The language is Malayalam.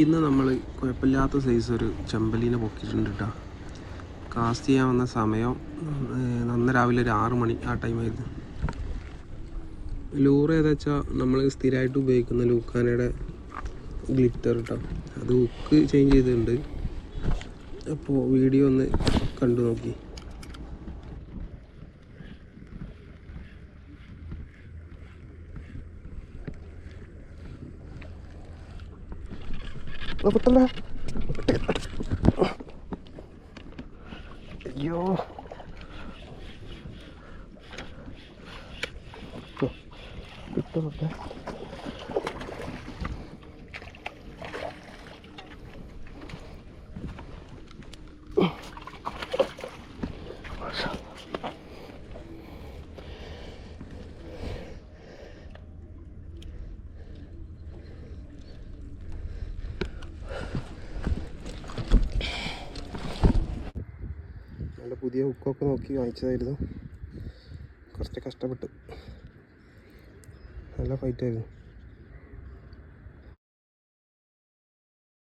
ഇന്ന് നമ്മൾ കുഴപ്പമില്ലാത്ത സൈസ് ഒരു ചെമ്പലീനെ പൊക്കിയിട്ടുണ്ട് കേട്ടോ. കാസ്റ്റ് ചെയ്യാൻ വന്ന സമയം നന്ന രാവിലെ ഒരു 6 മണി ആ ടൈമായിരുന്നു. ലൂറ് ഏതാ വെച്ചാൽ നമ്മൾ സ്ഥിരമായിട്ട് ഉപയോഗിക്കുന്ന ലൂക്കാനയുടെ ഗ്ലിറ്റർ കേട്ടോ. അത് ഹുക്ക് ചേഞ്ച് ചെയ്തിട്ടുണ്ട്. അപ്പോൾ വീഡിയോ ഒന്ന് കണ്ടു നോക്കി. അയ്യോ കിട്ടുന്നുണ്ട്. നല്ല പുതിയ ഹുക്കൊക്കെ നോക്കി വാങ്ങിച്ചതായിരുന്നു. കുറച്ച് കഷ്ടപ്പെട്ട് നല്ല ഫൈറ്റായിരുന്നു.